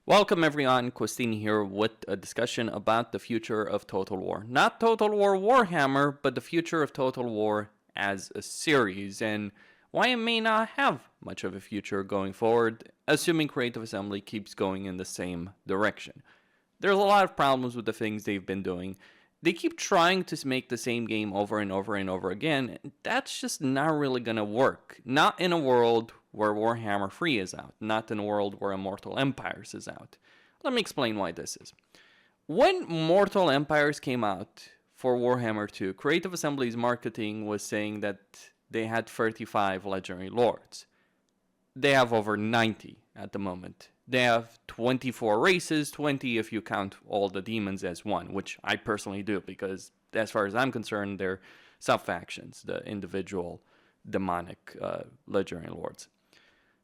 Welcome everyone, Christine here with a discussion about the future of Total War. Not Total War Warhammer, but the future of Total War as a series, and why it may not have much of a future going forward, assuming Creative Assembly keeps going in the same direction. There's a lot of problems with the things they've been doing. They keep trying to make the same game over and over and over again. That's just not really gonna work. Not in a world where Warhammer 3 is out. Not in a world where Immortal Empires is out. Let me explain why this is. When Mortal Empires came out for Warhammer 2, Creative Assembly's marketing was saying that they had 35 Legendary Lords. They have over 90 at the moment. They have 24 races, 20 if you count all the demons as one, which I personally do because as far as I'm concerned, they're sub-factions, the individual demonic Legendary Lords.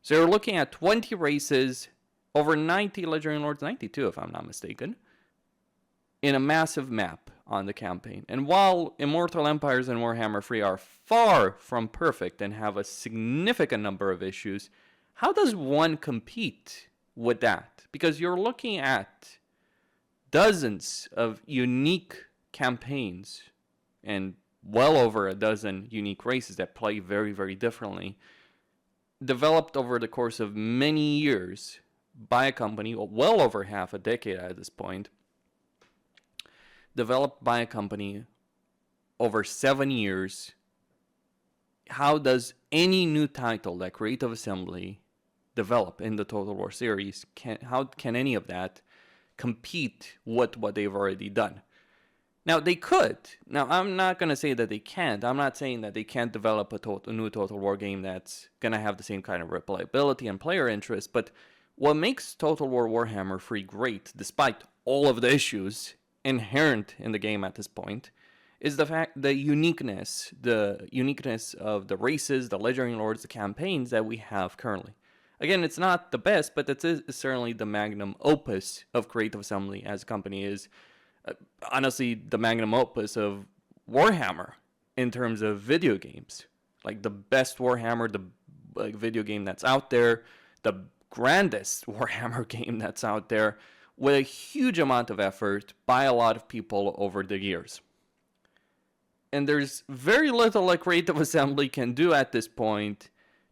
So you're looking at 20 races, over 90 Legendary Lords, 92 if I'm not mistaken, in a massive map on the campaign. And while Immortal Empires and Warhammer 3 are far from perfect and have a significant number of issues, how does one compete with that? Because you're looking at dozens of unique campaigns and well over a dozen unique races that play very, very differently, developed over the course of many years by a company, well over half a decade at this point, developed by a company over 7 years. How does any new title that Creative Assembly develop in the Total War series, how can any of that compete with what they've already done? Now, they could. Now, I'm not going to say that they can't. I'm not saying that they can't develop a new Total War game that's going to have the same kind of replayability and player interest, but what makes Total War Warhammer 3 great, despite all of the issues inherent in the game at this point, is the uniqueness of the races, the Legendary Lords, the campaigns that we have currently. Again, it's not the best, but it is certainly the magnum opus of Creative Assembly as a company. Is honestly the magnum opus of Warhammer in terms of video games. Like the best Warhammer, the video game that's out there, the grandest Warhammer game that's out there, with a huge amount of effort by a lot of people over the years. And there's very little that Creative Assembly can do at this point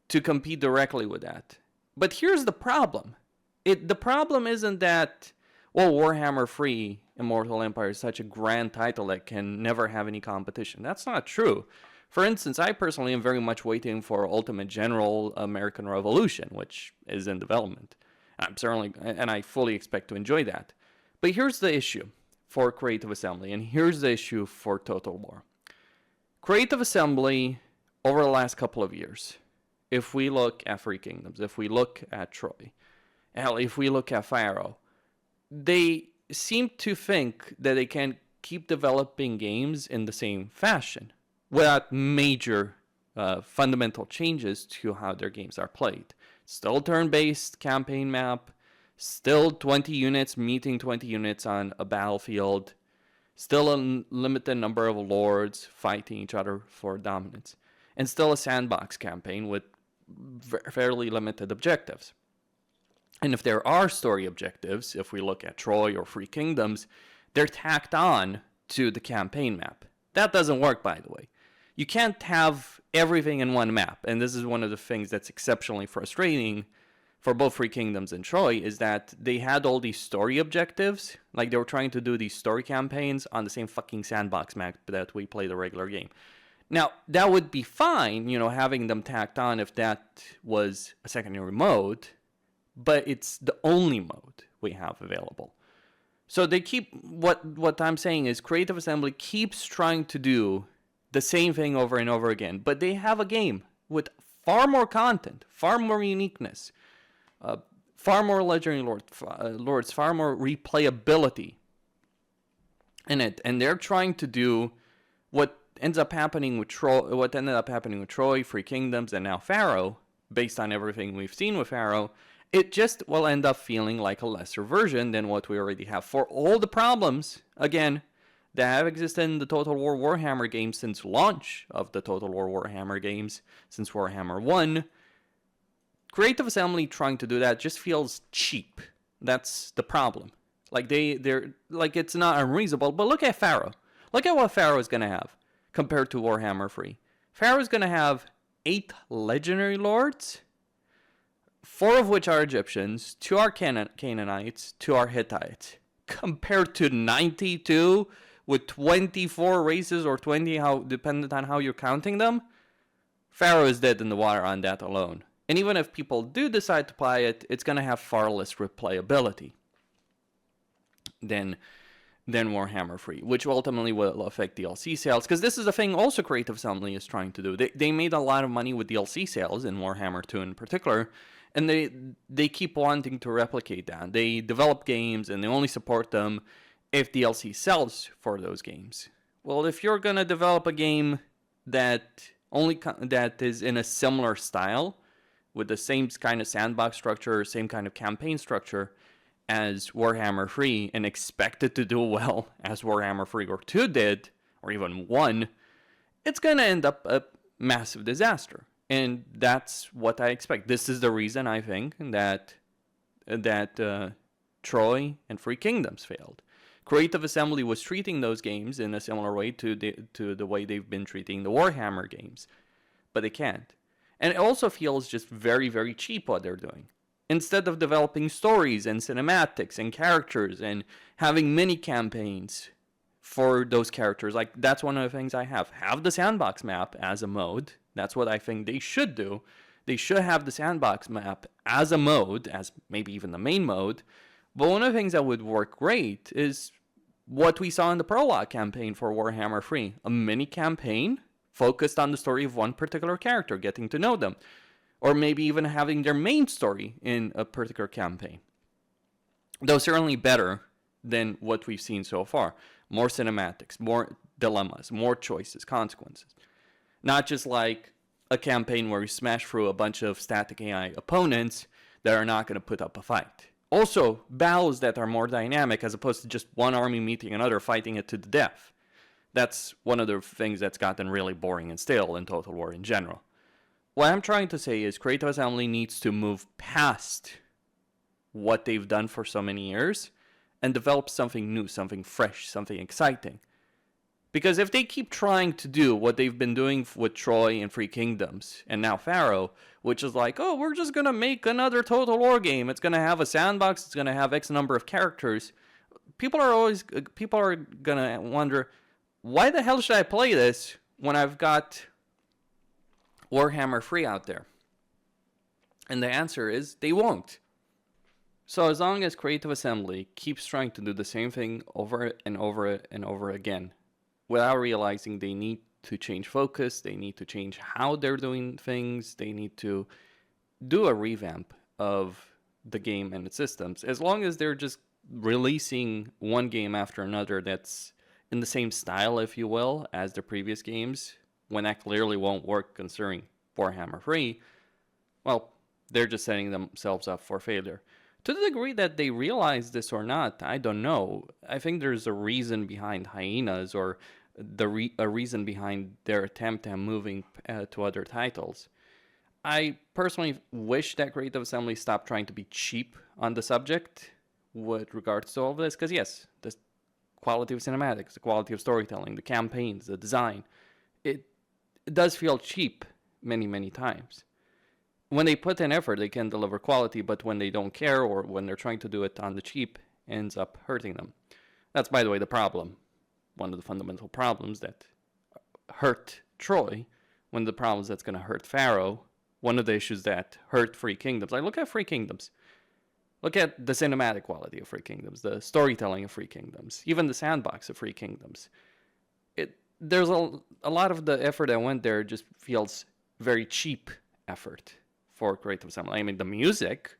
to compete directly with that. But here's the problem. The problem isn't that, well, Warhammer 3 Immortal Empire is such a grand title that can never have any competition. That's not true. For instance, I personally am very much waiting for Ultimate General American Revolution, which is in development. And I fully expect to enjoy that. But here's the issue for Creative Assembly, and here's the issue for Total War. Creative Assembly, over the last couple of years, if we look at Three Kingdoms, if we look at Troy, hell, if we look at Pharaoh, they seem to think that they can keep developing games in the same fashion without major fundamental changes to how their games are played. Still turn-based campaign map, still 20 units meeting 20 units on a battlefield, still a limited number of lords fighting each other for dominance, and still a sandbox campaign with fairly limited objectives. And if there are story objectives, if we look at Troy or Three Kingdoms, they're tacked on to the campaign map. That doesn't work, by the way. You can't have everything in one map, and this is one of the things that's exceptionally frustrating for both Three Kingdoms and Troy, is that they had all these story objectives, like they were trying to do these story campaigns on the same fucking sandbox map that we play the regular game. Now, that would be fine, having them tacked on if that was a secondary mode, but it's the only mode we have available. So they keep, what I'm saying is Creative Assembly keeps trying to do the same thing over and over again, but they have a game with far more content, far more uniqueness, far more Legendary Lords, far more replayability in it, and they're trying to do what ended up happening with Troy, Three Kingdoms, and now Pharaoh. Based on everything we've seen with Pharaoh, it just will end up feeling like a lesser version than what we already have. For all the problems, again, that have existed in the Total War Warhammer games since launch of the Total War Warhammer games, since Warhammer 1, Creative Assembly trying to do that just feels cheap. That's the problem. Like they're like, it's not unreasonable, but look at Pharaoh. Look at what Pharaoh is gonna have compared to Warhammer 3. Pharaoh is gonna have 8 legendary lords, 4 of which are Egyptians, 2 are Canaanites, 2 are Hittites, compared to 92 with 24 races, or 20, how dependent on how you're counting them. Pharaoh is dead in the water on that alone. And even if people do decide to play it, it's going to have far less replayability than Warhammer 3, which ultimately will affect DLC sales. Because this is the thing also Creative Assembly is trying to do. They made a lot of money with DLC sales, in Warhammer 2 in particular, and they keep wanting to replicate that. They develop games, and they only support them if DLC sells for those games. Well, if you're going to develop a game that is in a similar style, with the same kind of sandbox structure, same kind of campaign structure as Warhammer 3, and expect it to do well as Warhammer 3 or 2 did, or even 1, it's going to end up a massive disaster. And that's what I expect. This is the reason I think that Troy and Three Kingdoms failed. Creative Assembly was treating those games in a similar way to the way they've been treating the Warhammer games, but they can't. And it also feels just very, very cheap what they're doing. Instead of developing stories and cinematics and characters and having mini campaigns for those characters, like, that's one of the things I have. Have the sandbox map as a mode. That's what I think they should do. They should have the sandbox map as a mode, as maybe even the main mode. But one of the things that would work great is what we saw in the prologue campaign for Warhammer 3. A mini campaign focused on the story of one particular character, getting to know them. Or maybe even having their main story in a particular campaign. Though certainly better than what we've seen so far. More cinematics, more dilemmas, more choices, consequences. Not just like a campaign where you smash through a bunch of static AI opponents that are not going to put up a fight. Also, battles that are more dynamic as opposed to just one army meeting another, fighting it to the death. That's one of the things that's gotten really boring and stale in Total War in general. What I'm trying to say is Creative Assembly needs to move past what they've done for so many years and develop something new, something fresh, something exciting. Because if they keep trying to do what they've been doing with Troy and Three Kingdoms, and now Pharaoh, which is like, oh, we're just going to make another Total War game. It's going to have a sandbox. It's going to have X number of characters. People are going to wonder, why the hell should I play this when I've got Warhammer 3 out there? And the answer is, they won't. So as long as Creative Assembly keeps trying to do the same thing over and over and over again, without realizing they need to change focus, they need to change how they're doing things, they need to do a revamp of the game and its systems. As long as they're just releasing one game after another that's in the same style, if you will, as the previous games, when that clearly won't work considering Warhammer 3, well, they're just setting themselves up for failure. To the degree that they realize this or not, I don't know. I think there's a reason behind Hyenas, or a reason behind their attempt at moving to other titles. I personally wish that Creative Assembly stopped trying to be cheap on the subject with regards to all of this, because yes, the quality of cinematics, the quality of storytelling, the campaigns, the design, it does feel cheap many, many times. When they put in effort, they can deliver quality, but when they don't care, or when they're trying to do it on the cheap, ends up hurting them. That's, by the way, the problem. One of the fundamental problems that hurt Troy, one of the problems that's going to hurt Pharaoh, one of the issues that hurt Three Kingdoms. Like, look at Three Kingdoms. Look at the cinematic quality of Three Kingdoms, the storytelling of Three Kingdoms, even the sandbox of Three Kingdoms. There's a lot of the effort that went there just feels very cheap effort for Creative Assembly. I mean, the music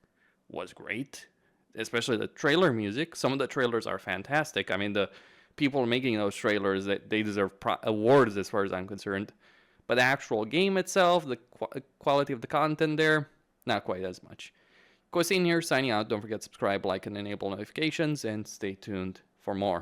was great, especially the trailer music. Some of the trailers are fantastic. I mean, the people making those trailers, they deserve awards as far as I'm concerned. But the actual game itself, the quality of the content there, not quite as much. Kosin here, signing out. Don't forget to subscribe, like, and enable notifications, and stay tuned for more.